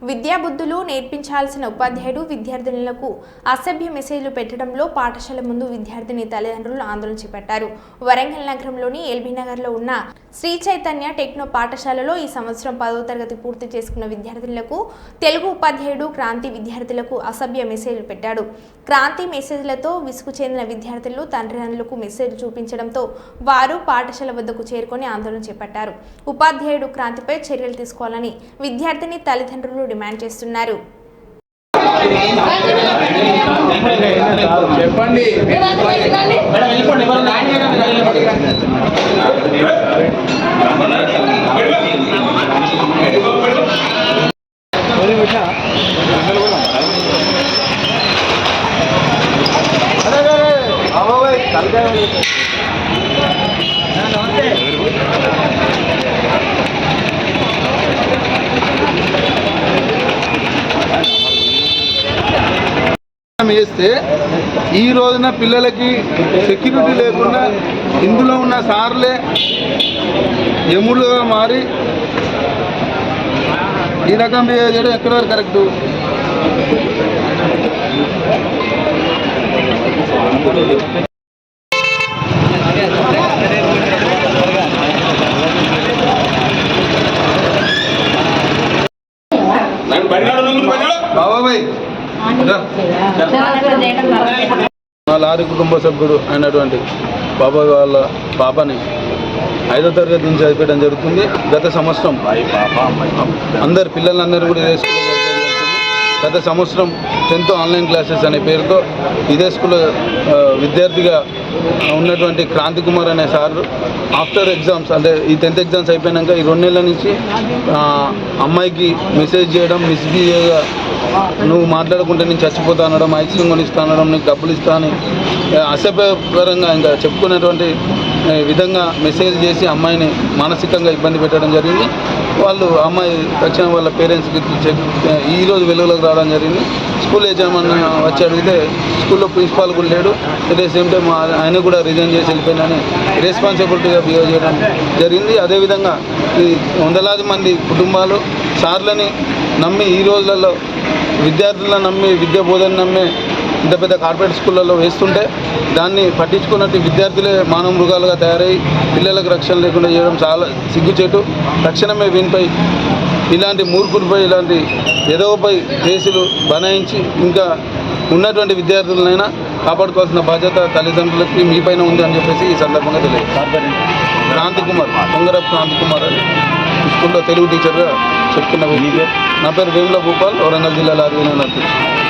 విద్యాబుద్ధులు నేర్పించాల్సిన ఉపాధ్యాయుడు విద్యార్థినులకు అసభ్య మెసేజ్లు పెట్టడంలో పాఠశాల ముందు విద్యార్థిని తల్లిదండ్రులు ఆందోళన చేపట్టారు. వరంగల్ నగరంలోని ఎల్బీ నగర్లో ఉన్న శ్రీ చైతన్య టెక్నో పాఠశాలలో ఈ సంవత్సరం 10వ తరగతి పూర్తి చేసుకున్న విద్యార్థులకు తెలుగు ఉపాధ్యాయుడు క్రాంతి విద్యార్థులకు అసభ్య మెసేజ్లు పెట్టాడు. క్రాంతి మెసేజ్లతో విసుగు చెందిన విద్యార్థులు తల్లిదండ్రులకు మెసేజ్ చూపించడంతో వారు పాఠశాల వద్దకు చేరుకొని ఆందోళన చేపట్టారు. ఉపాధ్యాయుడు క్రాంతిపై చర్యలు తీసుకోవాలని విద్యార్థిని తల్లిదండ్రులు డిమాండ్ చేస్తున్నారు. చేస్తే ఈ రోజున పిల్లలకి సెక్యూరిటీ లేకుండా ఇందులో ఉన్న సార్లే యములుగా మారి ఈ రకం బిహేవ్ చేయడం ఎక్కడ వరకు కరెక్టు? బాబాయ్ మా లారీ కుటుంబ సభ్యుడు అయినటువంటి బాబాయ్ వాళ్ళ పాపని 5వ తరగతి నుంచి చదివేయడం జరుగుతుంది. గత సంవత్సరం అందరు పిల్లలందరూ కూడా ఇదే స్కూల్లో చదివేయడం జరుగుతుంది. గత సంవత్సరం 10th ఆన్లైన్ క్లాసెస్ అనే పేరుతో ఇదే స్కూల్లో విద్యార్థిగా ఉన్నటువంటి క్రాంతి కుమార్ అనే సార్ ఆఫ్టర్ ఎగ్జామ్స్ అంటే ఈ 10th ఎగ్జామ్స్ అయిపోయాక ఈ 2 నెలల నుంచి అమ్మాయికి మెసేజ్ చేయడం, మిస్బిహేవ్గా నువ్వు మాట్లాడుకుంటే నేను చచ్చిపోతా అనడం, ఐస్ క్రీమ్ కొనిస్తా అనడం, నీకు డబ్బులు ఇస్తా అని అసభ్యపరంగా ఇంకా చెప్పుకునేటువంటి విధంగా మెసేజ్ చేసి అమ్మాయిని మానసికంగా ఇబ్బంది పెట్టడం జరిగింది. వాళ్ళు అమ్మాయి తక్షణం వాళ్ళ పేరెంట్స్కి ఈరోజు వెలుగులోకి రావడం జరిగింది. స్కూల్ యజమాని వచ్చి అడిగితే స్కూల్లో ప్రిన్సిపాల్ కూడా లేడు, అట్ ద సేమ్ టైం ఆయన కూడా రిజైన్ చేసి వెళ్ళిపోయిందని రెస్పాన్సిబిలిటీగా బిహేవ్ చేయడం జరిగింది. అదేవిధంగా ఈ వందలాది మంది కుటుంబాలు సార్లని నమ్మి ఈ రోజులలో విద్యార్థులను నమ్మి విద్యా బోధన నమ్మి ఇంత పెద్ద కార్పొరేట్ స్కూళ్ళల్లో వేస్తుంటే దాన్ని పట్టించుకున్నట్టు విద్యార్థులే మానవ మృగాలుగా తయారై పిల్లలకు రక్షణ లేకుండా చేయడం చాలా సిగ్గుచేటు. తక్షణమే వీనిపై ఇలాంటి మూర్ఖులపై ఇలాంటి ఎదవపై కేసులు బనాయించి ఇంకా ఉన్నటువంటి విద్యార్థులనైనా కాపాడుకోవాల్సిన బాధ్యత తల్లిదండ్రులకి మీపైన ఉంది అని చెప్పేసి ఈ సందర్భంగా తెలియదు. క్రాంతి కుమార్, పొంగరపు క్రాంతి కుమార్ అని స్కూల్లో తెలుగు టీచర్గా చెప్తున్న. నా పేరు వేముల భూపాల్, వరంగల్ జిల్లా లారీ యూనియన్ అధ్యక్షుడు.